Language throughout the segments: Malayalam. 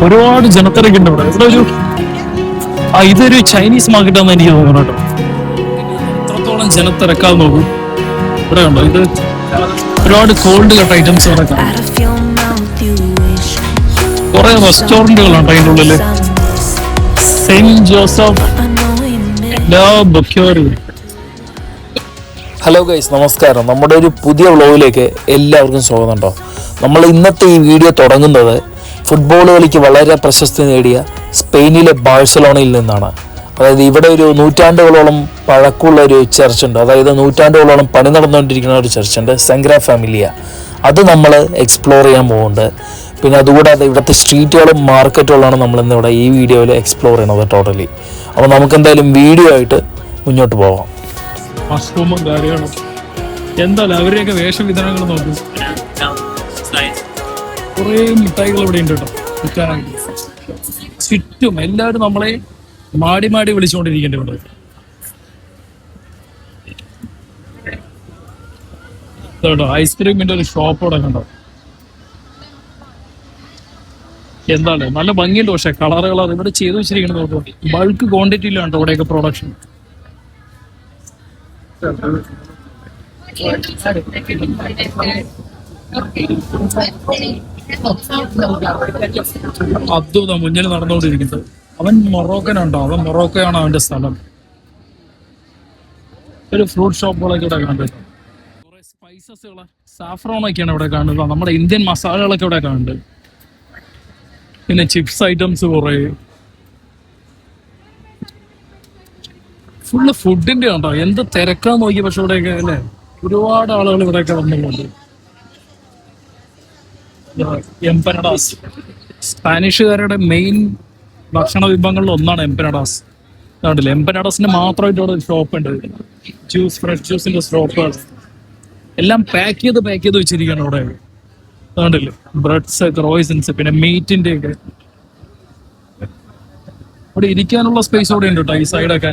ഒരുപാട് ജനത്തിരക്കുണ്ട് ഇവിടെ. ഇവിടെ ഒരു ഇതൊരു ചൈനീസ് മാർക്കറ്റാന്ന് എനിക്ക് തോന്നുന്നു കേട്ടോ. എത്രത്തോളം ജനത്തിരക്കാന്ന് നോക്കും. ഇവിടെ ഉണ്ടോ ഇത് ഒരുപാട് കോൾഡ് കട്ട് ഐറ്റംസ് ഇവിടെ കാണാം. കുറെ റെസ്റ്റോറന്റുകളുണ്ട് അതിൻ്റെ ഉള്ളില്. സെയിന്റ് ജോസഫ് ഹലോ ഗൈസ്, നമസ്കാരം. നമ്മുടെ ഒരു പുതിയ വ്ലോഗിലേക്ക് എല്ലാവർക്കും സ്വാഗതം. ഉണ്ടോ നമ്മൾ ഇന്നത്തെ ഈ വീഡിയോ തുടങ്ങുന്നത് ഫുട്ബോൾ കളിക്ക് വളരെ പ്രശസ്തി നേടിയ സ്പെയിനിലെ ബാഴ്സലോണയിൽ നിന്നാണ്. അതായത് ഇവിടെ ഒരു നൂറ്റാണ്ടുകളോളം പഴക്കമുള്ള ഒരു ചർച്ചുണ്ട്. അതായത് നൂറ്റാണ്ടുകളോളം പണി നടന്നുകൊണ്ടിരിക്കുന്ന ഒരു ചർച്ചുണ്ട്, സെഗ്രാ ഫാമിലിയ. അത് നമ്മൾ എക്സ്പ്ലോർ ചെയ്യാൻ പോകുന്നുണ്ട്. പിന്നെ അതുകൂടാതെ ഇവിടുത്തെ സ്ട്രീറ്റുകളും മാർക്കറ്റുകളാണ് നമ്മളിന്നിവിടെ ഈ വീഡിയോയിൽ എക്സ്പ്ലോർ ചെയ്യണത് ടോട്ടലി. അപ്പോൾ നമുക്ക് എന്തായാലും വീഡിയോ ആയിട്ട് മുന്നോട്ട് പോകാം. മഷ്റൂമും കാര്യങ്ങളും എന്തായാലും അവരുടെയൊക്കെ വേഷവിധാനങ്ങൾ നോക്കും. കുറേ മിഠായികൾ ഇവിടെ ഉണ്ട് കേട്ടോ. ചുറ്റും എല്ലാവരും നമ്മളെ മാടി മാടി വിളിച്ചുകൊണ്ടിരിക്കേണ്ടി ഇവിടെ. കേട്ടോ ഐസ്ക്രീമിന്റെ ഒരു ഷോപ്പ് ഇവിടെ കണ്ടോ. എന്താണ് നല്ല ഭംഗിയുണ്ട്. പക്ഷെ കളറുകൾ ഇവിടെ ചെയ്തു വെച്ചിരിക്കുന്നത് നോക്കൂ. ബൾക്ക് ക്വാണ്ടിറ്റിയിലാണ് ഇവിടെയൊക്കെ പ്രൊഡക്ഷൻ. അദ്ഭുത മുന്നിൽ നടന്നുകൊണ്ടിരിക്കുന്നത്. അവൻ മൊറോക്കനുണ്ടോ? അവൻ മൊറോക്കയാണ് അവന്റെ സ്ഥലം. ഒരു ഫ്രൂട്ട് ഷോപ്പുകളൊക്കെ ഇവിടെ കണ്ടത്. കുറെ സ്പൈസസുകള് സാഫ്രോണൊക്കെയാണ് ഇവിടെ കാണുന്നത്. നമ്മുടെ ഇന്ത്യൻ മസാലകളൊക്കെ ഇവിടെ കാണുന്നുണ്ട്. പിന്നെ ചിപ്സ് ഐറ്റംസ് കുറെ. ഫുള്ള് ഫുഡിന്റെ ഉണ്ടോ. എന്ത് തിരക്കാന്ന് നോക്കി. പക്ഷെ ഇവിടെയൊക്കെ അല്ലേ ഒരുപാട് ആളുകൾ ഇവിടെയൊക്കെ വന്നിട്ടുണ്ട്. എംപനഡാസ് സ്പാനിഷുകാരുടെ മെയിൻ ഭക്ഷണ വിഭവങ്ങളിൽ ഒന്നാണ് എംപനഡാസ്. കണ്ടില്ലേ, എംപനഡാസിന് മാത്രമായിട്ട് ഇവിടെ ഷോപ്പ് ഉണ്ട്. ജ്യൂസ്, ഫ്രഷ് ജ്യൂസിന്റെ ഷോപ്പുകൾ എല്ലാം പാക്ക് ചെയ്ത് വെച്ചിരിക്കുകയാണ് ഇവിടെ. കണ്ടില്ലേ, ബ്രെഡ്സ്, ക്രോയിസൻസ്, പിന്നെ മീറ്റിന്റെ ഒക്കെ. ഇവിടെ ഇരിക്കാനുള്ള സ്പേസ് ഇവിടെ ഉണ്ട് കേട്ടോ ഈ സൈഡൊക്കെ.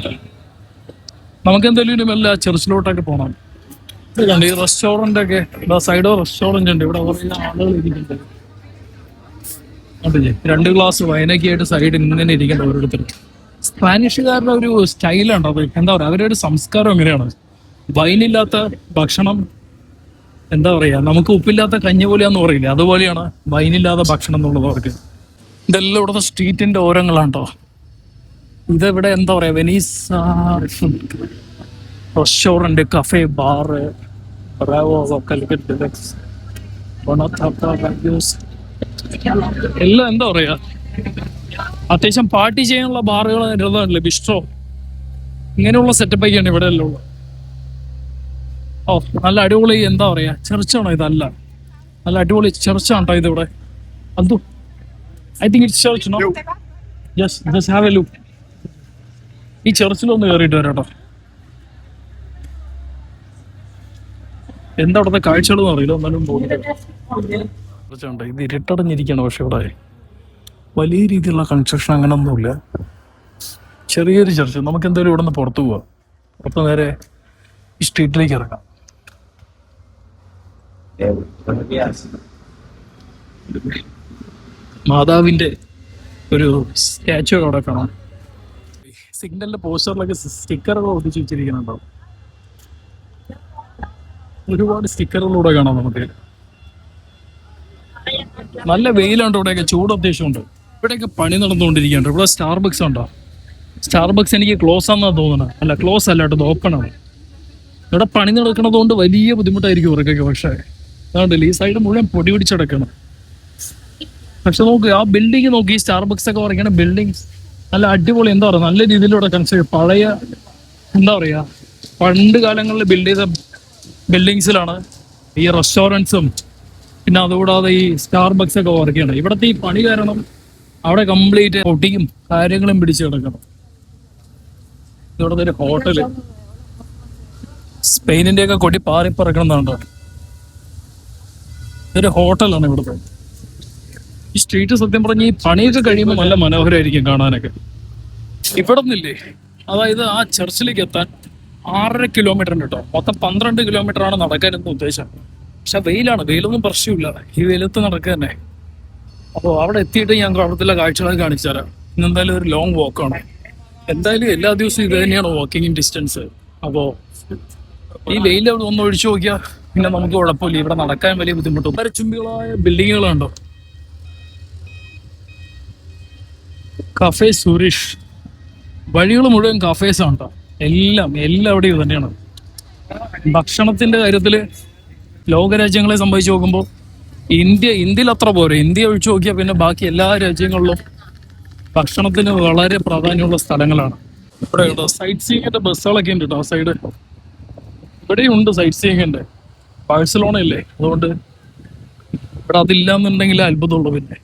നമുക്ക് എന്തെങ്കിലും വല്ല ചർച്ചിലോട്ടൊക്കെ പോകണം. ഈ റെസ്റ്റോറന്റ് ഒക്കെ സൈഡോ റെസ്റ്റോറന്റ് ഉണ്ട്. ഇവിടെ കുറേ ആളുകൾ ഇരിക്കുന്നുണ്ട്. കണ്ടില്ലേ, 2 ഗ്ലാസ് വൈനൊക്കെ ആയിട്ട് സൈഡ് ഇങ്ങനെ ഇരിക്കേണ്ട ഓരോരുത്തരും. സ്പാനിഷുകാരുടെ ഒരു സ്റ്റൈലാണ് അത്. എന്താ പറയുക, അവരുടെ ഒരു സംസ്കാരം എങ്ങനെയാണ്. വൈനില്ലാത്ത ഭക്ഷണം എന്താ പറയാ, നമുക്ക് ഉപ്പില്ലാത്ത കഞ്ഞി പോലെയാന്ന് പറയില്ല, അതുപോലെയാണ് വൈനില്ലാത്ത ഭക്ഷണം എന്നുള്ളത് അവർക്ക്. ഇതെല്ലാം ഇവിടുത്തെ സ്ട്രീറ്റിന്റെ ഓരങ്ങളാണോ. ഇതെവിടെ എന്താ പറയാ, വെനീസ് റെസ്റ്റോറന്റ്, കഫേ, ബാറ്, എല്ലാം എന്താ പറയാ അത്യാവശ്യം പാർട്ടി ചെയ്യാനുള്ള ബാറുകൾ, ബിസ്ട്രോ, ഇങ്ങനെയുള്ള സെറ്റപ്പൊക്കെയാണ് ഇവിടെ എല്ലാം ഉള്ളത്. ഓ നല്ല അടിപൊളി എന്താ പറയാ ചർച്ചാണോ ഇതല്ല, നല്ല അടിപൊളി ചർച്ചാണോ ഇതിവിടെ. അതു I think it's church. No, just have a look. ഈ ചർച്ചിലൊന്ന് കയറിയിട്ട് വരാട്ടോ. എന്താ അവിടുത്തെ കാഴ്ചകളെന്ന് അറിയില്ല, എന്നാലും ഇത് ഇരുട്ടടഞ്ഞിരിക്കണം. പക്ഷെ ഇവിടെ വലിയ രീതിയിലുള്ള കൺസ്ട്രക്ഷൻ അങ്ങനെ ഒന്നുമില്ല. ചെറിയൊരു ചർച്ച്. നമുക്ക് എന്തായാലും ഇവിടെ നിന്ന് പുറത്തു പോവാം. പുറത്ത് നേരെ ഈ സ്ട്രീറ്റിലേക്ക് ഇറങ്ങാം. മാതാവിന്റെ ഒരു സ്റ്റാച്ചു അവിടെ കാണാം. സിഗ്നലിന്റെ പോസ്റ്ററിലൊക്കെ സ്റ്റിക്കറുകൾ ഒട്ടിച്ചു വെച്ചിരിക്കുന്നുണ്ടാവും. ഒരുപാട് സ്റ്റിക്കറുകളിലൂടെ കാണാം നമുക്ക്. നല്ല വെയിലുണ്ട് ഇവിടെയൊക്കെ, ചൂട് അത്യാവശ്യമുണ്ട്. ഇവിടെയൊക്കെ പണി നടന്നുകൊണ്ടിരിക്കുകയാണ്. ഇവിടെ സ്റ്റാർബക്സ് ഉണ്ടോ. സ്റ്റാർബക്സ് എനിക്ക് ക്ലോസ് ആണെന്നാണ് തോന്നുന്നത്. അല്ല, ക്ലോസ് അല്ല കേട്ടോ, ഇത് ഓപ്പൺ ആണ്. ഇവിടെ പണി നടക്കുന്നത് കൊണ്ട് വലിയ ബുദ്ധിമുട്ടായിരിക്കും ഇവർക്കൊക്കെ. പക്ഷേ അതുകൊണ്ടല്ലേ ഈ സൈഡ് മുഴുവൻ പൊടി പിടിച്ചടക്കണം. പക്ഷെ നോക്ക്, ആ ബിൽഡിങ് നോക്കി, സ്റ്റാർബക്സ് ഒക്കെ പറയുന്ന ബിൽഡിങ്സ് നല്ല അടിപൊളി. എന്താ പറയുക, നല്ല രീതിയിലൂടെ കൺസ്ട്രക്ട്, പഴയ എന്താ പറയുക പണ്ട് കാലങ്ങളിൽ ബിൽഡ് ചെയ്ത ബിൽഡിങ്സിലാണ് ഈ റെസ്റ്റോറൻറ്റ്സും പിന്നെ അതുകൂടാതെ ഈ സ്റ്റാർബക്സ് ഒക്കെ വർക്ക് ചെയ്യണം. ഇവിടുത്തെ ഈ പണി കാരണം അവിടെ കംപ്ലീറ്റ് പൊട്ടിയും കാര്യങ്ങളും പിടിച്ച് കിടക്കണം. ഇവിടുത്തെ ഒരു ഹോട്ടല്, സ്പെയിനിന്റെ ഒക്കെ കൊടി പാറിപ്പറക്കണമെന്നുണ്ടോ. ഇതൊരു ഹോട്ടലാണ് ഇവിടുത്തെ. ഈ സ്ട്രീറ്റ് സത്യം പറഞ്ഞ് ഈ പണിയൊക്കെ കഴിയുമ്പോൾ നല്ല മനോഹരമായിരിക്കും കാണാനൊക്കെ. ഇവിടെ നിന്നില്ലേ, അതായത് ആ ചർച്ചിലേക്ക് എത്താൻ 6.5 കിലോമീറ്റർ ഉണ്ട് കേട്ടോ. മൊത്തം 12 കിലോമീറ്റർ ആണ് നടക്കാനെന്ന് ഉദ്ദേശം. പക്ഷെ വെയിലാണ്, വെയിലൊന്നും പ്രശ്നമില്ല. ഈ വെയിലത്ത് നടക്കുക തന്നെ. അപ്പോൾ അവിടെ എത്തിയിട്ട് ഞാൻ അവിടുത്തെ കാഴ്ചകളൊക്കെ കാണിച്ചു തരാം. ഇന്ന് എന്തായാലും ഒരു ലോങ് വാക്കാണ്. എന്തായാലും എല്ലാ ദിവസവും ഇത് തന്നെയാണ് വാക്കിംഗ് ഡിസ്റ്റൻസ്. അപ്പോൾ ഈ വെയിൽ അവിടെ ഒന്ന് ഒഴിച്ചു നോക്കിയാൽ പിന്നെ നമുക്ക് കുഴപ്പമില്ല. ഇവിടെ നടക്കാൻ വലിയ ബുദ്ധിമുട്ടും. ചുംബികളായ ബിൽഡിങ്ങുകളുണ്ടോ. കഫേ സുരേഷ്, വഴികൾ മുഴുവൻ കഫേസാണ് കേട്ടോ. എല്ലാം അവിടെ ഇത് തന്നെയാണ്. ഭക്ഷണത്തിന്റെ കാര്യത്തിൽ ലോകരാജ്യങ്ങളെ സംബന്ധിച്ച് നോക്കുമ്പോൾ ഇന്ത്യയിൽ അത്ര പോരെ. ഇന്ത്യ ഒഴിച്ചു നോക്കിയാൽ പിന്നെ ബാക്കി എല്ലാ രാജ്യങ്ങളിലും ഭക്ഷണത്തിന് വളരെ പ്രാധാന്യമുള്ള സ്ഥലങ്ങളാണ്. ഇവിടെ കേട്ടോ സൈറ്റ് സീയിങ്ങിന്റെ ബസ്സുകളൊക്കെ ഉണ്ട് കേട്ടോ. ആ സൈഡ് ഇവിടെയുണ്ട് സൈറ്റ് സീയിങ്ങിന്റെ. ബാഴ്സലോണ ഇല്ലേ, അതുകൊണ്ട് ഇവിടെ അതില്ലാന്നുണ്ടെങ്കിൽ അത്ഭുതമുള്ളൂ. പിന്നെ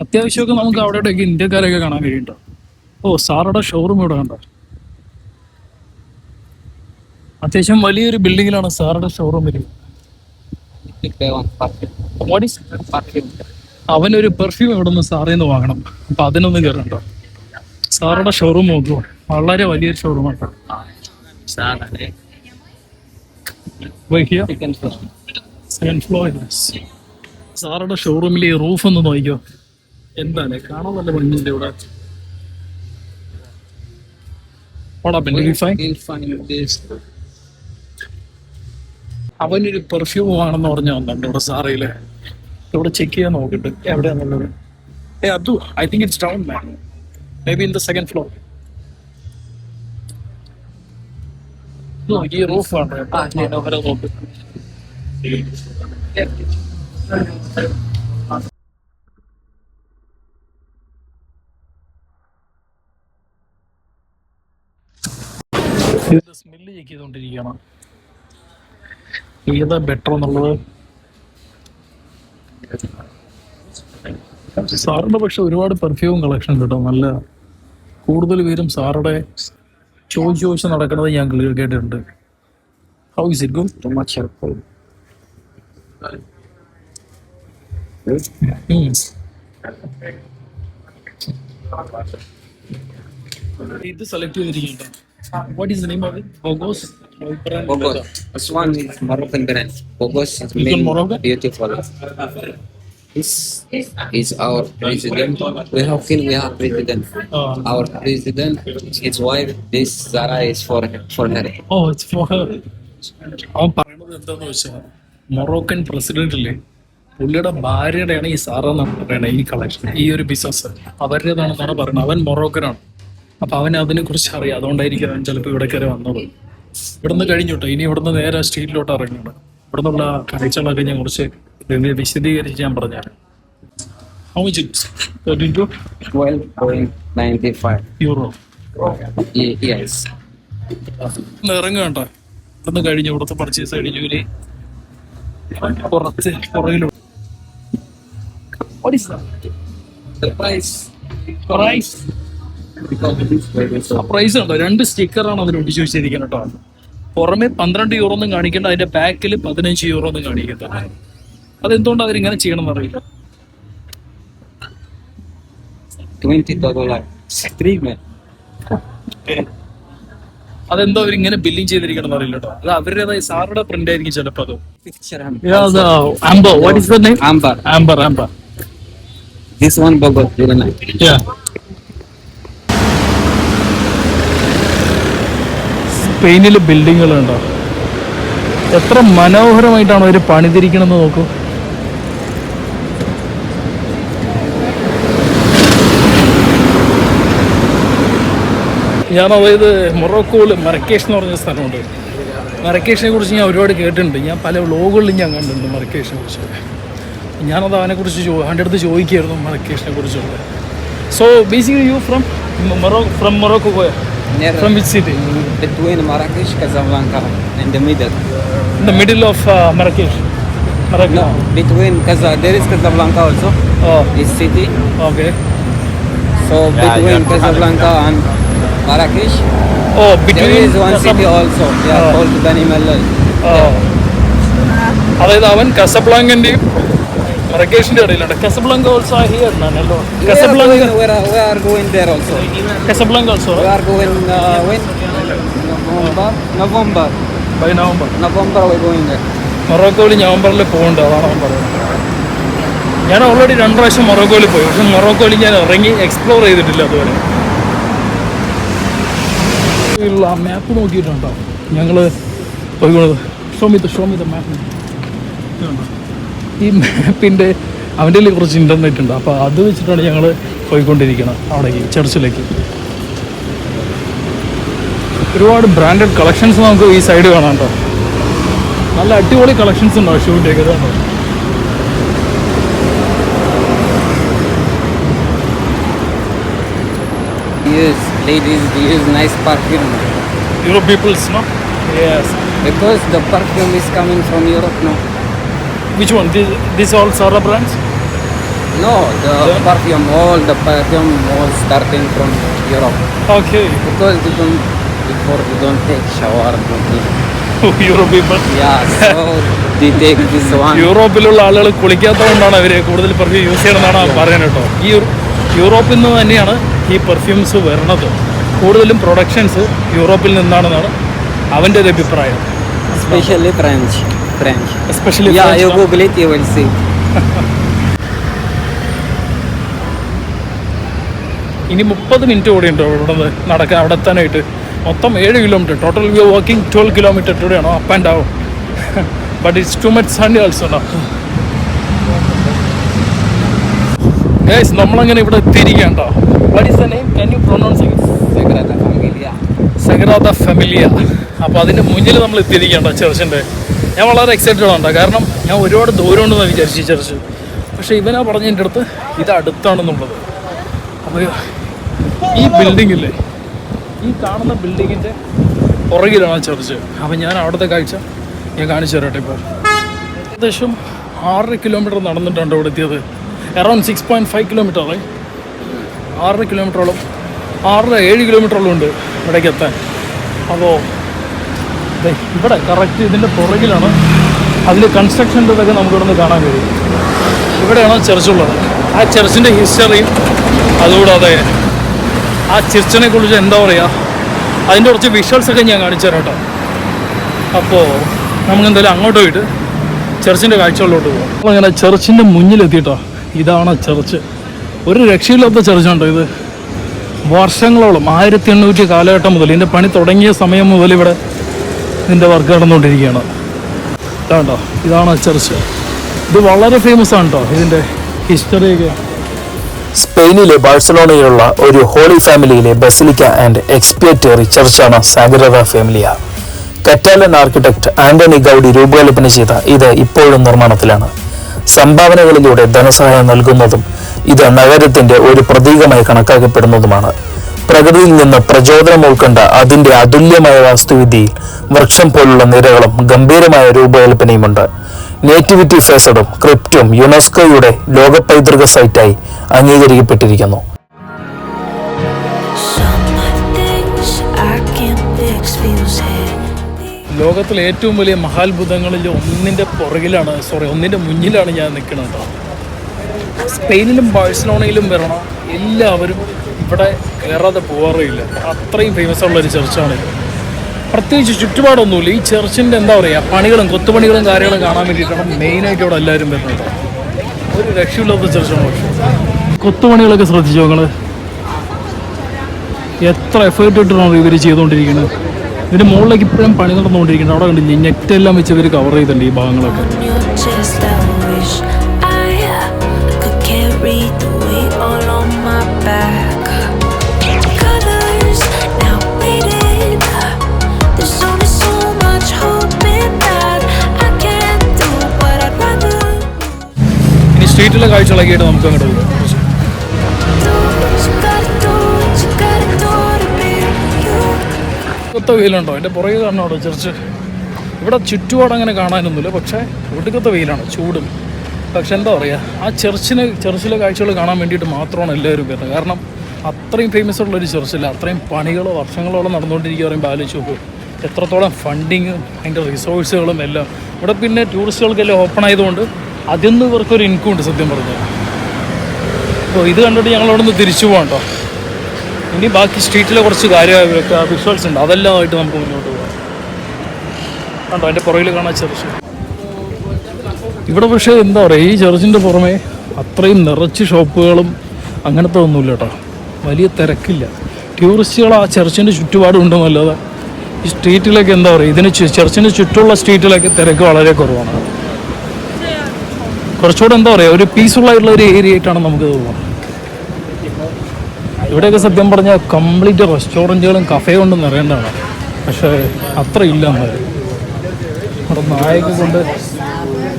അത്യാവശ്യമൊക്കെ നമുക്ക് അവിടെയൊക്കെ ഇന്ത്യക്കാരൊക്കെ കാണാൻ കഴിയുന്നുണ്ടോ. ഓ, സാറയുടെ ഷോറൂം ഇവിടെ കണ്ടോ. അത്യാവശ്യം വലിയൊരു ബിൽഡിങ്ങിലാണ് സാറുടെ ഷോറൂം വരിക. അവനൊരു പെർഫ്യൂം ഇവിടെ നിന്ന് സാറിൽ നിന്ന് വാങ്ങണം. അപ്പൊ അതിനൊന്ന് കയറണ്ടോ. സാറുടെ ഷോറൂം നോക്കുമോ, വളരെ വലിയൊരു ഷോറൂമാണ്. Second floor. സാറുടെ ഷോറൂമിൽ ഈ റൂഫ് ഒന്ന് നോക്കിയോ, എന്താല്ലേ കാണാൻ നല്ല ഭംഗിയില്ലേ ഇവിടെ. അവനൊരു പെർഫ്യൂം ആണെന്ന് പറഞ്ഞ വന്നിട്ടുണ്ട് ഇവിടെ സാറയില്. ഇവിടെ ചെക്ക് ചെയ്യാൻ നോക്കിട്ട് എവിടെയാന്നുള്ളത്. Abdu, I think it's down man, may be in the second floor. ഈ റൂഫ് ആണ് നോക്ക്. ഇതിന്റെ സ്മെല്ല് ചെക്ക് ചെയ്തോണ്ടിരിക്കണം, ഏതാ ബെറ്റർ എന്നുള്ളത്. സാറിന്റെ പക്ഷെ ഒരുപാട് പെർഫ്യൂം കളക്ഷൻ കിട്ടും. നല്ല കൂടുതൽ പേരും സാറുടെ ചോദിച്ച് നടക്കുന്നത് ഞാൻ കേട്ടിട്ടുണ്ട്. How is it good? Too much helpful. ഇത് select ചെയ്തിരിക്കട്ടോ. What is the name of it? Bogos? Bogos. This one is Moroccan brand. Bogos is made beautiful. This is our president. We have president. Our president, his wife. This Zara is for her. Oh, it's for her. അവൻ പറയണത് എന്താന്ന് വെച്ചാൽ മൊറോക്കൻ പ്രസിഡന്റ് ഇല്ലേ, പുള്ളിയുടെ ഭാര്യയുടെയാണ് ഈ സാറ എന്നാണ് പറയണത്. ഈ കളക്ഷൻ, ഈ ഒരു ബിസിനസ് അവരുടേതാണെന്നാണ് പറയുന്നത്. അവൻ മൊറോക്കനാണ്. അപ്പൊ അവന് അതിനെ കുറിച്ച് അറിയാം. അതുകൊണ്ടായിരിക്കും അവൻ ചിലപ്പോൾ ഇവിടെ കയറി വന്നത്. ഇവിടുന്ന് കഴിഞ്ഞോട്ടോ, ഇനി ഇവിടുന്ന് നേരെ സ്ട്രീറ്റിലോട്ട് ഇറങ്ങിയിട്ട് ഇവിടുന്നുള്ള കാഴ്ചകളൊക്കെ ഞാൻ കുറച്ച് വിശദീകരിച്ച് ഞാൻ പറഞ്ഞുതരാം. How much it? 12.95 euro. Yes. ഇറങ്ങുക കേട്ടോ. ഇവിടുന്ന് കഴിഞ്ഞ് ഇവിടുത്തെ പർച്ചേസ് കഴിഞ്ഞു. ഇനി പുറത്ത് പുറകിലോട്ട്. What is that? The price. Price ഉണ്ടോ? 2 സ്റ്റിക്കറാണ് അതിൽ ഒട്ടിച്ചു വെച്ചിരിക്കുന്നത് കേട്ടോ. പുറമെ 12 യൂറോ ഒന്നും കാണിക്കേണ്ട, അതിന്റെ ബാക്കിൽ 15 യൂറോ ഒന്നും കാണിക്കത്തില്ല. അതെന്തുകൊണ്ട് അവരിങ്ങനെ ചെയ്യണം എന്നറിയില്ല. $20. അതെന്തോ അവരിങ്ങനെ ബില്ലിങ് ചെയ്തിരിക്കണം എന്നറിയില്ല കേട്ടോ. അത് അവരുടേതായ സാറുടെ പ്രിന്റ് ആയിരിക്കും ചിലപ്പോ. അത് Amber. What is the name? Amber. This one Bogos, very nice. Yeah. സ്പെയിനിലെ ബിൽഡിങ്ങുകളുണ്ടോ, എത്ര മനോഹരമായിട്ടാണ് അവർ പണിതിരിക്കണമെന്ന് നോക്കൂ. ഞാൻ അതായത് മൊറോക്കോയിൽ മറക്കേഷ് എന്ന് പറഞ്ഞ സ്ഥലമുണ്ട്. മറക്കേഷിനെ കുറിച്ച് ഞാൻ ഒരുപാട് കേട്ടിട്ടുണ്ട്. ഞാൻ പല വ്ലോഗുകളിലും ഞാൻ കണ്ടിട്ടുണ്ട് മറക്കേഷിനെ കുറിച്ച്. ഞാനത് അവനെക്കുറിച്ച് അവൻ്റെ അടുത്ത് ചോദിക്കുമായിരുന്നു മറക്കേഷിനെ കുറിച്ചുള്ള. So basically you from Morocco where? From which city? Between Marrakesh, Casablanca, in the middle. In the middle of Marrakesh. No, between there is Casablanca also. Oh, this city. Okay. So between Casablanca and Marrakesh. Oh, between there is one city also. They are called Bani Mellal. അതായത് അവൻ കസബ്ലാങ്കന്റെയും മറക്കേഷിന്റെ ഇടയിലുണ്ട്. കസബ്ലാങ്ക ഓൾസോ ഹിയർ നാണല്ലോ. Casablanca we are going there also. Casablanca also We are going when November. By November we are going there. മൊറോക്കോയിൽ നവംബറിൽ പോകുന്നുണ്ട്. അതാണ് അവൻ പറയുന്നത്. ഞാൻ ഓൾറെഡി 2 പ്രാവശ്യം മൊറോക്കോയിൽ പോയി, പക്ഷെ മൊറോക്കോയിൽ ഞാൻ ഇറങ്ങി എക്സ്പ്ലോർ ചെയ്തിട്ടില്ല അതുവരെ. ആ മാപ്പ് നോക്കിയിട്ടുണ്ടോ ഞങ്ങൾ പോയിക്കോളത്? ഷോമിത മാപ്പ്. ഈ മാപ്പിൻ്റെ അവൻ്റെ കയ്യിൽ കുറച്ച് ഇൻ്റർനെറ്റ് ഉണ്ട്, അപ്പോൾ അത് വെച്ചിട്ടാണ് ഞങ്ങൾ പോയിക്കൊണ്ടിരിക്കുന്നത് അവിടേക്ക്, ചർച്ചിലേക്ക്. ഒരുപാട് ബ്രാൻഡഡ് കളക്ഷൻസ് നമുക്ക് ഈ സൈഡ് കാണാം കേട്ടോ. നല്ല അടിപൊളി കളക്ഷൻസ് ഉണ്ടോ ഷൂവിൻ്റെയൊക്കെ? ഇതാണോ Yes, ladies use nice perfume. Europe peoples, no? Yes. Because the perfume is coming from Europe, no? Which one? This all Zara brands? No, the perfume, all the perfume all starting from Europe. Okay. Because before we don't take shower, Europe people. yeah, so they take this one. യൂറോപ്പിലുള്ള ആളുകൾ കുളിക്കാത്തതുകൊണ്ടാണ് അവർ കൂടുതൽ പെർഫ്യൂം യൂസ് ചെയ്യണമെന്നാണ് പറയുന്നത് കേട്ടോ. ഈ യൂറോപ്പിൽ നിന്ന് തന്നെയാണ് ഈ പെർഫ്യൂംസ് വരുന്നത്. കൂടുതലും പ്രൊഡക്ഷൻസ് യൂറോപ്പിൽ നിന്നാണെന്നാണ് അവൻ്റെ ഒരു അഭിപ്രായം. Especially French. Especially Yeah, you Google it, you will see. ഇനി 30 മിനിറ്റ് കൂടി ഉണ്ടോ ഇവിടെ നിന്ന് നടക്കാൻ, അവിടെ എത്താനായിട്ട്? മൊത്തം 7 kilometre. Total we are walking 12 kilometre today up and down. But it's too much sunny also no. Guys, നമ്മളങ്ങനെ ഇവിടെ എത്തിയിരിക്കുകയാണ്. What is the name? Can you pronounce it? Sagrada Familia. അപ്പോൾ അതിൻ്റെ മുന്നിൽ നമ്മൾ എത്തിയിരിക്കുകയാണ് ചർച്ചിൻ്റെ. ഞാൻ വളരെ എക്സൈറ്റഡ് ആണ് കാരണം ഞാൻ ഒരുപാട് ദൂരം ഉണ്ടെന്ന് വിചാരിച്ചു ഈ ചർച്ച്. പക്ഷേ ഇവനാ പറഞ്ഞതിൻ്റെ അടുത്ത് ഇത് അടുത്താണെന്നുള്ളത്. അപ്പോൾ ഈ ബിൽഡിങ്ങില്ലേ, ഈ കാണുന്ന ബിൽഡിങ്ങിൻ്റെ പുറകിലാണ് ചർച്ച്. അപ്പോൾ ഞാൻ അവിടുത്തെ കാഴ്ച ഞാൻ കാണിച്ചു തരട്ടെ. ഇപ്പോൾ ഏകദേശം 6 കിലോമീറ്റർ നടന്നിട്ടുണ്ട് ഇവിടെ എത്തിയത്. അറൗണ്ട് 6.5 കിലോമീറ്റർ ആയി. 6 കിലോമീറ്ററോളം, 6-7 കിലോമീറ്ററോളം ഉണ്ട് ഇവിടേക്ക് എത്താൻ. അപ്പോൾ ഇവിടെ കറക്റ്റ് ഇതിൻ്റെ പുറകിലാണ്. അതിൽ കൺസ്ട്രക്ഷൻ്റെ ഇതൊക്കെ നമുക്കിവിടെ നിന്ന് കാണാൻ കഴിയും. ഇവിടെയാണ് ചർച്ചുള്ളത്. ആ ചർച്ചിൻ്റെ ഹിസ്റ്ററിയും അതുകൂടാതെ ആ ചർച്ചിനെ കുറിച്ച് എന്താ പറയുക, അതിൻ്റെ കുറച്ച് വിഷ്വൽസൊക്കെ ഞാൻ കാണിച്ചു തരാം കേട്ടോ. അപ്പോൾ നമുക്ക് എന്തായാലും അങ്ങോട്ട് പോയിട്ട് ചർച്ചിൻ്റെ കാഴ്ചകളിലോട്ട് പോകും. നമ്മളങ്ങനെ ചർച്ചിൻ്റെ മുന്നിലെത്തിയിട്ടോ. ഇതാണ് ചർച്ച്. ഒരു രക്ഷയില്ലാത്ത ചർച്ചുണ്ടോ ഇത്. വർഷങ്ങളോളം 1800 കാലഘട്ടം മുതൽ, ഇതിൻ്റെ പണി തുടങ്ങിയ സമയം മുതൽ ഇവിടെ ഇതിൻ്റെ വർക്ക് നടന്നുകൊണ്ടിരിക്കുകയാണ്. ഇതാണ്ടോ, ഇതാണ് ചർച്ച്. ഇത് വളരെ ഫേമസ് ആണ് കേട്ടോ ഇതിൻ്റെ ഹിസ്റ്ററിയൊക്കെ. സ്പെയിനിലെ ബാഴ്സലോണയിലുള്ള ഒരു ഹോളി ഫാമിലിയിലെ ബസിലിക്ക ആൻഡ് എക്സ്പിയേറ്ററി ചർച്ചാണ് Sagrada Familia. Catalan architect Antoni Gaudi രൂപകൽപ്പന ചെയ്ത ഇത് ഇപ്പോഴും നിർമ്മാണത്തിലാണ്. സംഭാവനകളിലൂടെ ധനസഹായം നൽകുന്നതും ഇത് നഗരത്തിന്റെ ഒരു പ്രതീകമായി കണക്കാക്കപ്പെടുന്നതുമാണ്. പ്രകൃതിയിൽ നിന്ന് പ്രചോദനം ഉൾക്കൊണ്ട അതിന്റെ അതുല്യമായ വാസ്തുവിദ്യയിൽ വൃക്ഷം പോലുള്ള നിരകളും ഗംഭീരമായ രൂപകൽപ്പനയുമുണ്ട്. നേറ്റിവിറ്റി ഫേസഡും ക്രിപ്റ്റും യുനെസ്കോയുടെ ലോക പൈതൃക സൈറ്റായി അംഗീകരിക്കപ്പെട്ടിരിക്കുന്നു. ലോകത്തിലെ ഏറ്റവും വലിയ മഹാത്ഭുതങ്ങളിൽ ഒന്നിൻ്റെ മുന്നിലാണ് ഞാൻ നിൽക്കുന്നത്. സ്പെയിനിലും ബാഴ്സലോണയിലും വരണം, എല്ലാവരും ഇവിടെ കയറാതെ പോകാറില്ല. അത്രയും ഫേമസ് ഉള്ളൊരു ചർച്ചാണിത്. പ്രത്യേകിച്ച് ചുറ്റുപാടൊന്നുമില്ല. ഈ ചർച്ചിൻ്റെ എന്താ പറയുക, പണികളും കൊത്തുപണികളും കാര്യങ്ങളും കാണാൻ വേണ്ടിയിട്ടാണ് മെയിനായിട്ട് ഇവിടെ എല്ലാവരും വരുന്നത്. ഒരു രക്ഷയില്ലാത്ത ചർച്ചാണ്. പക്ഷേ കൊത്തുപണികളൊക്കെ ശ്രദ്ധിച്ചു നിങ്ങൾ, എത്ര എഫേർട്ട് ഇട്ടാണ് ഇവർ ചെയ്തുകൊണ്ടിരിക്കുന്നത്. ഇതിൻ്റെ മുകളിലേക്ക് ഇപ്പോഴും പണി നടന്നുകൊണ്ടിരിക്കുന്നത്. അവിടെ കണ്ടില്ലേ, നെറ്റെല്ലാം വെച്ച് ഇവർ കവർ ചെയ്തിട്ടുണ്ട് ഈ ഭാഗങ്ങളൊക്കെ. ഇനി സ്ട്രീറ്റിലെ കാഴ്ചകളൊക്കെ ആയിട്ട് നമുക്ക് അങ്ങോട്ട് പോകാം. വെയിലുണ്ടോ എൻ്റെ പുറകെ കാണണം അവിടെ ചർച്ച്. ഇവിടെ ചുറ്റുപാട് അങ്ങനെ കാണാനൊന്നുമില്ല, പക്ഷേ ഒടുക്കത്തെ വെയിലാണ്, ചൂടും. പക്ഷെ എന്താ പറയുക, ആ ചർച്ചിലെ കാഴ്ചകൾ കാണാൻ വേണ്ടിയിട്ട് മാത്രമാണ് എല്ലാവരും വരുന്നത്. കാരണം അത്രയും ഫേമസ് ഉള്ളൊരു ചർച്ചില്ല, അത്രയും പണികൾ വർഷങ്ങളോളം നടന്നുകൊണ്ടിരിക്കുക പറയുമ്പോൾ ആലോചിച്ച് നോക്കും. എത്രത്തോളം ഫണ്ടിങ്ങും അതിൻ്റെ റിസോഴ്സുകളും എല്ലാം ഇവിടെ. പിന്നെ ടൂറിസ്റ്റുകൾക്കെല്ലാം ഓപ്പൺ ആയതുകൊണ്ട് അതിൽ നിന്ന് ഇവർക്കൊരു ഇൻകം ഉണ്ട് സത്യം പറഞ്ഞാൽ. അപ്പോൾ ഇത് കണ്ടിട്ട് ഞങ്ങളവിടെ നിന്ന് തിരിച്ചു പോകാം കേട്ടോ. ഇനി ബാക്കി സ്ട്രീറ്റിലെ കുറച്ച് കാര്യമൊക്കെ വിഷ്വൽസ് ഉണ്ട്, അതെല്ലാമായിട്ട് നമുക്ക് മുന്നോട്ട് പോകാം. കണ്ടോ എൻ്റെ പുറകിൽ കാണാൻ ചർച്ച്. ഇവിടെ പക്ഷേ എന്താ പറയുക, ഈ ചർച്ചിൻ്റെ പുറമെ അത്രയും നിറച്ച് ഷോപ്പുകളും അങ്ങനത്തെ ഒന്നുമില്ല കേട്ടോ. വലിയ തിരക്കില്ല. ടൂറിസ്റ്റുകൾ ആ ചർച്ചിൻ്റെ ചുറ്റുപാടും ഉണ്ടെന്നല്ലാതെ ഈ സ്ട്രീറ്റിലൊക്കെ എന്താ പറയുക, ഇതിന് ചർച്ചിന് ചുറ്റുമുള്ള സ്ട്രീറ്റിലൊക്കെ തിരക്ക് വളരെ കുറവാണ്. കുറച്ചുകൂടെ എന്താ പറയുക, ഒരു പീസ്ഫുൾ ആയിട്ടുള്ള ഒരു ഏരിയ ആയിട്ടാണ് നമുക്ക് തോന്നുന്നത്. ഇവിടെയൊക്കെ സത്യം പറഞ്ഞാൽ കംപ്ലീറ്റ് റെസ്റ്റോറൻറ്റുകളും കഫേ കൊണ്ടും നിറയേണ്ടതാണ്. പക്ഷേ അത്ര ഇല്ല എന്നാലും. അവിടെ നായൊക്കെ കൊണ്ട്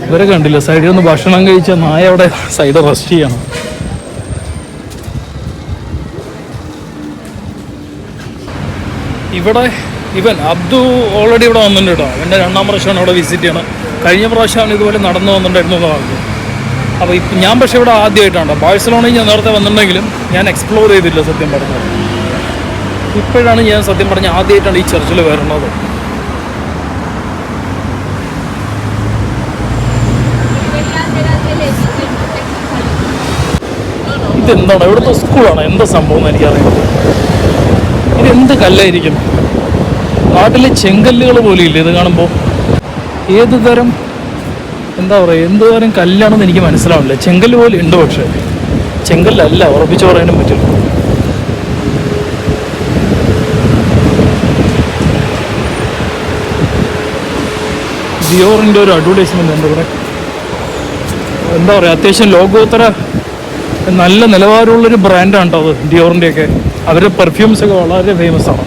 ഇവരെ കണ്ടില്ല, സൈഡിൽ നിന്ന് ഭക്ഷണം കഴിച്ച നായ അവിടെ സൈഡ് റെസ്റ്റ് ചെയ്യണം. ഇവിടെ ഇവൻ അബ്ദു ഓൾറെഡി ഇവിടെ വന്നിട്ടുണ്ട് കേട്ടോ. എൻ്റെ 2ാം പ്രാവശ്യമാണ് ഇവിടെ വിസിറ്റ് ചെയ്യണം. കഴിഞ്ഞ പ്രാവശ്യമാണ് ഇതുപോലെ നടന്നു വന്നിട്ടുണ്ടായിരുന്നു എന്ന് പറഞ്ഞു. അപ്പോൾ ഇപ്പം ഞാൻ പക്ഷേ ഇവിടെ ആദ്യമായിട്ടാണ്. ബാഴ്സലോണയിൽ ഞാൻ നേരത്തെ വന്നിട്ടുണ്ടെങ്കിലും ഞാൻ എക്സ്പ്ലോർ ചെയ്തില്ല സത്യം പറഞ്ഞത്. ഇപ്പോഴാണ് ഞാൻ സത്യം പറഞ്ഞാൽ ആദ്യമായിട്ടാണ് ഈ ചർച്ചിൽ വരുന്നത്. ഇതെന്താണ്, ഇവിടുത്തെ സ്കൂളാണ്, എന്താ സംഭവം എന്ന് എനിക്കറിയാം. ഇതെന്ത് കല്ലായിരിക്കും? നാട്ടിലെ ചെങ്കല്ലുകൾ പോലും ഇല്ല ഇത് കാണുമ്പോൾ. ഏത് തരം എന്താ പറയുക, എന്ത് തരം കല്ലാണെന്ന് എനിക്ക് മനസ്സിലാവില്ല. ചെങ്കല്ല് പോലെ ഉണ്ട്, പക്ഷേ ചെങ്കല്ലല്ല, ഉറപ്പിച്ച് പറയാനും പറ്റില്ല. ഡിയോറിൻ്റെ ഒരു അഡ്വർടൈസ്മെന്റ് ഉണ്ട് ഇവിടെ. എന്താ പറയുക, അത്യാവശ്യം ലോകോത്തര നല്ല നിലവാരമുള്ളൊരു ബ്രാൻഡാണ് കേട്ടോ അത്, ഡിയോറിൻ്റെയൊക്കെ. അവരുടെ പെർഫ്യൂംസ് ഒക്കെ വളരെ ഫേമസ് ആണ്.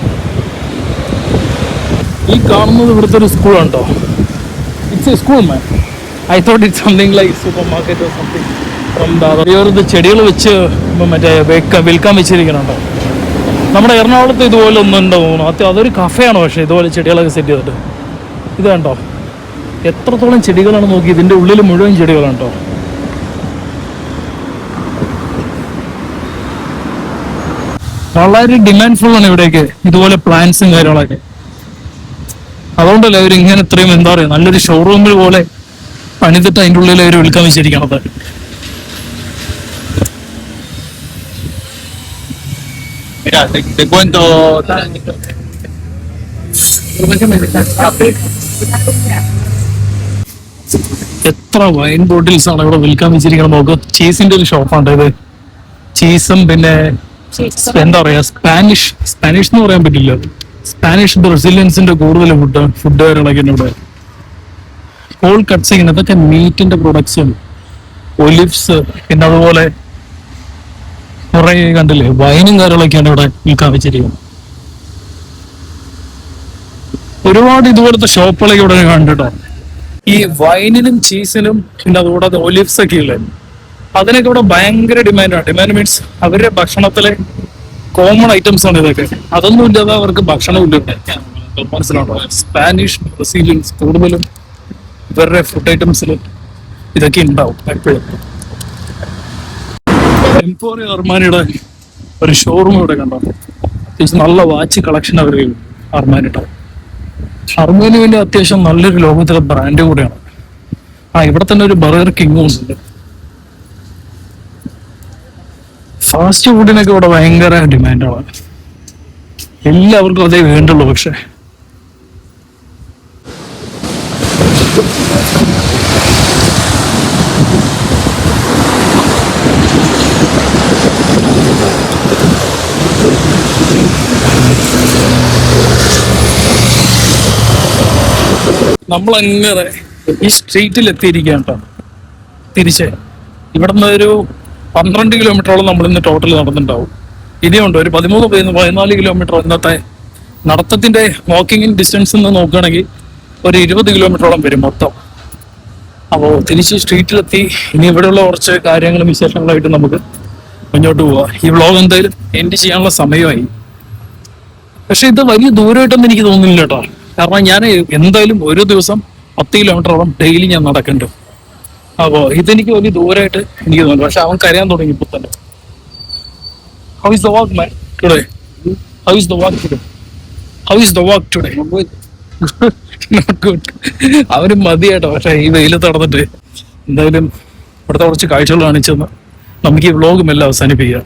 ഈ കാണുന്നത് ഇവിടുത്തെ ഒരു സ്കൂളാണ് കേട്ടോ. It's A school man. I thought it's something like super market or something from the ചെടികൾ വെച്ച് മറ്റേ വിൽക്കാൻ വെച്ചിരിക്കണുണ്ടോ. നമ്മുടെ എറണാകുളത്ത് ഇതുപോലെ ഒന്നുണ്ടോ തോന്നുന്നു. അതൊരു കഫേയാണ്, പക്ഷേ ഇതുപോലെ ചെടികളൊക്കെ സെറ്റ് ചെയ്തിട്ട്. ഇത് കണ്ടോ എത്രത്തോളം ചെടികളാണ് നോക്കി. ഇതിൻ്റെ ഉള്ളിൽ മുഴുവൻ ചെടികളാണ് കേട്ടോ. വളരെ ഡിമാൻഡ്ഫുൾ ആണ് ഇവിടേക്ക് ഇതുപോലെ പ്ലാന്റ്സും കാര്യങ്ങളൊക്കെ. അതുകൊണ്ടല്ലേ അവർ ഇങ്ങനെ ഇത്രയും എന്താ പറയുക, നല്ലൊരു ഷോറൂമിൽ പോലെ പണിതിട്ട് അതിൻ്റെ ഉള്ളിൽ അവർ വിൽക്കാൻ വെച്ചിരിക്കണത്. എത്ര വൈൻ ബോട്ടിൽസ് ആണ് ഇവിടെ വിൽക്കാൻ വെച്ചിരിക്കണം നോക്ക്. ചീസിന്റെ ഒരു ഷോപ്പാണ് ഇത്. ചീസും പിന്നെ എന്താ പറയാ, സ്പാനിഷ് എന്ന് പറയാൻ പറ്റില്ല, സ്പാനിഷ് ബ്രസീലിയൻസിന്റെ കൂടുതൽ ഫുഡ് കാര്യങ്ങളൊക്കെ ഇവിടെ. കോൾ കട്ട്സ് ഇങ്ങനെ, ഇതൊക്കെ മീറ്റിന്റെ പ്രൊഡക്ട്സും ഒലിവ്സ്, പിന്നെ അതുപോലെ കുറെ കണ്ടില്ലേ വൈനും കാര്യങ്ങളൊക്കെയാണ് ഇവിടെ വിൽക്കാൻ വെച്ചിരിക്കുന്നത്. ഒരുപാട് ഇതുപോലത്തെ ഷോപ്പുകളൊക്കെ ഇവിടെ കണ്ടിട്ടോ. ഈ വൈനിനും ചീസിനും പിന്നെ അതുകൂടാതെ ഒലിവ്സ് ഒക്കെ ഇല്ലേ, അതിനൊക്കെ ഇവിടെ ഭയങ്കര ഡിമാൻഡാണ്. ഡിമാൻഡ് മീൻസ് അവരുടെ ഭക്ഷണത്തിലെ കോമൺ ഐറ്റംസ് ആണ് ഇതൊക്കെ. അതൊന്നും ഇല്ലാതെ അവർക്ക് ഭക്ഷണം ഇല്ല. മനസ്സിലാണോ? സ്പാനിഷ് ബ്രസീലിയൻസ് കൂടുതലും ഇവരുടെ ഫുഡ് ഐറ്റംസിൽ ഇതൊക്കെ ഉണ്ടാവും എപ്പോഴും. എംപോറിയോ അർമാനിയുടെ ഒരു ഷോറൂം ഇവിടെ കണ്ടോ. അത്യാവശ്യം നല്ല വാച്ച് കളക്ഷൻ അവർ അർമാനിയുടെ. അർമാനുവിന്റെ അത്യാവശ്യം നല്ലൊരു ലോകത്തിലെ ബ്രാൻഡ് കൂടെയാണ്. ഇവിടെ തന്നെ ഒരു ബർഗർ കിങ്ങും ഉണ്ട്. ഫാസ്റ്റ് ഫുഡിനൊക്കെ ഇവിടെ ഭയങ്കര ഡിമാൻഡാണ്. എല്ലാവർക്കും അതേ വേണ്ടുള്ളൂ. പക്ഷെ നമ്മളങ്ങനെ ഈ സ്ട്രീറ്റിൽ എത്തിയിരിക്കുകയാണ് കേട്ടോ. തിരിച്ച് ഇവിടെ നിന്ന് ഒരു 12 കിലോമീറ്ററോളം നമ്മൾ ഇന്ന് ടോട്ടൽ നടന്നിട്ടുണ്ടാവും. ഇനിയുണ്ട് ഒരു 13-14 കിലോമീറ്റർ. ഇന്നത്തെ നടത്തത്തിന്റെ വാക്കിംഗ് ഡിസ്റ്റൻസ് എന്ന് നോക്കുകയാണെങ്കിൽ ഒരു 20 കിലോമീറ്ററോളം വരും മൊത്തം. അപ്പോൾ തിരിച്ച് സ്ട്രീറ്റിലെത്തി. ഇനി ഇവിടെയുള്ള കുറച്ച് കാര്യങ്ങളും വിശേഷങ്ങളായിട്ട് നമുക്ക് മുന്നോട്ട് പോവാം. ഈ വ്ളോഗ് എന്തായാലും എൻഡ് ചെയ്യാനുള്ള സമയമായി. പക്ഷെ ഇത് വലിയ ദൂരമായിട്ടൊന്നും എനിക്ക് തോന്നുന്നില്ല കേട്ടോ. കാരണം ഞാൻ എന്തായാലും ഒരു ദിവസം 10 കിലോമീറ്ററോളം ഡെയിലി ഞാൻ നടക്കുന്നുണ്ട്. അപ്പോൾ ഇതെനിക്ക് വലിയ ദൂരമായിട്ട് എനിക്ക് തോന്നുന്നു. പക്ഷെ അവൻ കരയാൻ തുടങ്ങി ഇപ്പൊ തന്നെ. How is the walk, man, today? How is the walk today? How is the walk today? Not good. അവന് മതിയായിട്ടോ. പക്ഷെ ഈ വെയിലത്ത് നടന്നിട്ട് എന്തായാലും ഇവിടുത്തെ കുറച്ച് കാഴ്ചകൾ കാണിച്ചെന്ന് നമുക്ക് ഈ വ്ളോഗും എല്ലാം അവസാനിപ്പിക്കാം.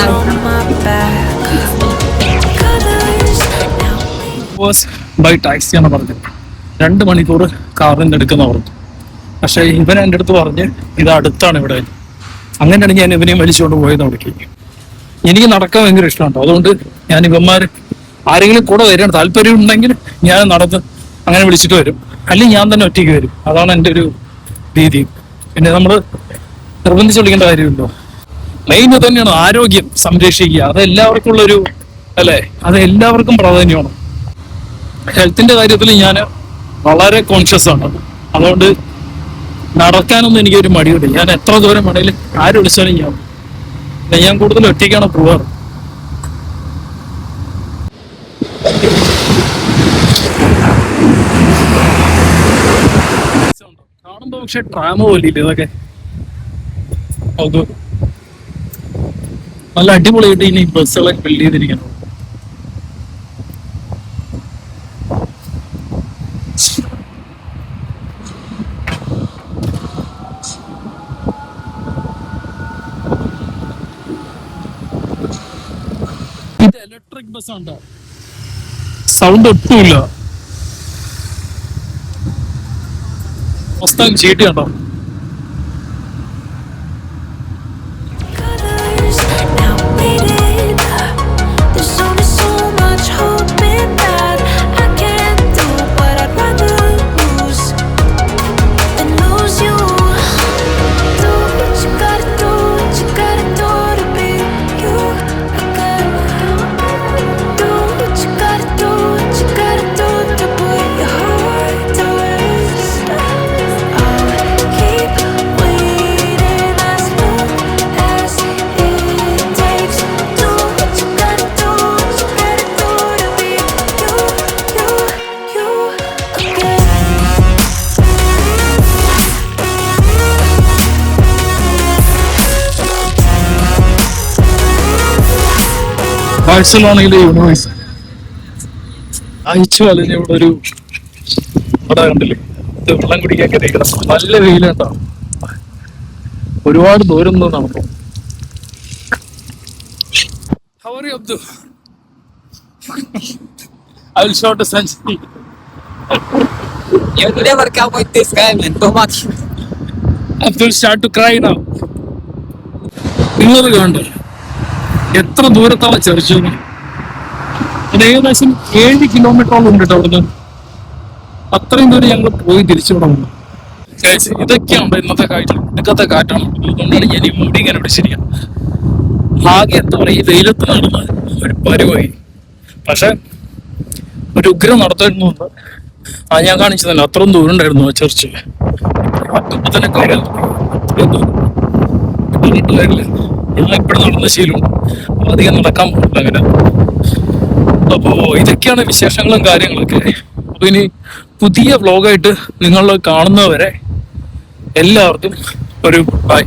On my back. ബൈ ടാക്സിയാണ് പറഞ്ഞത്. 2 മണിക്കൂർ കാറിൻ്റെ എടുക്കുന്ന പറഞ്ഞു. പക്ഷേ ഇവൻ എൻ്റെ അടുത്ത് പറഞ്ഞ് ഇത് അടുത്താണ് ഇവിടെ. അങ്ങനെയാണ് ഞാൻ ഇവനെയും വലിച്ചുകൊണ്ട് പോയത് അവിടേക്ക്. എനിക്ക് നടക്കാൻ ഭയങ്കര ഇഷ്ടമുണ്ടോ, അതുകൊണ്ട് ഞാൻ ഇവന്മാർ ആരെങ്കിലും കൂടെ വരാൻ താല്പര്യം ഉണ്ടെങ്കിൽ ഞാൻ നടന്ന് അങ്ങനെ വിളിച്ചിട്ട് വരും, അല്ലെങ്കിൽ ഞാൻ തന്നെ ഒറ്റയ്ക്ക് വരും. അതാണ് എൻ്റെ ഒരു രീതി. പിന്നെ നമ്മൾ നിർബന്ധിച്ച് വിളിക്കേണ്ട കാര്യമില്ലോ. മെയിൻ തന്നെയാണ് ആരോഗ്യം സംരക്ഷിക്കുക. അത് എല്ലാവർക്കും ഉള്ളൊരു അല്ലേ, അത് എല്ലാവർക്കും പ്രാധാന്യമാണ്. ഹെൽത്തിന്റെ കാര്യത്തിൽ ഞാൻ വളരെ കോൺഷ്യസ് ആണ്. അതുകൊണ്ട് നടക്കാനൊന്നും എനിക്കൊരു മടിയുണ്ട്. ഞാൻ എത്ര ദൂരം വേണേലും ആര് വിളിച്ചാലും ഞാൻ കൂടുതൽ ഒറ്റയ്ക്കാണ് പോവാറ്. കാണുമ്പോ പക്ഷെ ട്രാമ പോലില്ല ഇതൊക്കെ. അത് നല്ല അടിപൊളിയായിട്ട് ഇനി ബസ്സുകളൊക്കെ ബിൽഡ് ചെയ്തിരിക്കണം. ഇത് ഇലക്ട്രിക് ബസ് ഉണ്ടോ, സൗണ്ട് ഒട്ടുമില്ല. മൊത്തം ചീട്ടി ഉണ്ടോ. ബാഴ്സലോണയിലെ യൂണിവേഴ്സ് അയച്ചു അല്ലെങ്കിൽ ഇവിടെ ഒരു അവിടെ കണ്ടില്ലേ, ഇത് വെള്ളം കുടിക്കാൻ കയറിയിരിക്കണം. നല്ല വെയിലുണ്ടോ, ഒരുപാട് ദൂരം ഒന്നും നടക്കും. How are you, Abdul? I will show the sunset. You never come with this guy, man. Too much. Abdul start to cry now. നിങ്ങൾ കണ്ടോ എത്ര ദൂരത്താണ് ചർച്ച. അത് ഏകദേശം 7 കിലോമീറ്ററോളം ഉണ്ട് കേട്ടോ അവിടുന്ന്. അത്രയും ദൂരം ഞങ്ങൾ പോയി തിരിച്ചുവിടെ വന്നു. ഇതൊക്കെയാണ് ഇന്നത്തെ കാറ്റ്. ഇന്നത്തെ കാറ്റാണ്. അതുകൊണ്ടാണ് ഞാൻ ഈ മുടി ഇങ്ങനെ പിടിച്ചിരിക്കുക. ആകെ എന്താ പറയുക, ഈ വെയിലത്ത് നടന്ന് ഒരു പരുവായി. പക്ഷെ ഒരു ഉഗ്രം നടത്തായിരുന്നുണ്ട്. ഞാൻ കാണിച്ചതല്ല, അത്രയും ദൂരം ഉണ്ടായിരുന്നു ആ ചർച്ച്. അപ്പൊ തന്നെ കാര്യം അത്രയും ദൂരം കാര്യമില്ല. ഞാൻ ഇപ്പോഴും നടന്ന ശീലമുണ്ട്, അധികം നടക്കാൻ പോകില്ല അങ്ങനെ. അപ്പോ ഇതൊക്കെയാണ് വിശേഷങ്ങളും കാര്യങ്ങളൊക്കെ. അപ്പൊ ഇനി പുതിയ വ്ലോഗായിട്ട് നിങ്ങൾ കാണുന്നവരെ എല്ലാവർക്കും ഒരു ബൈ.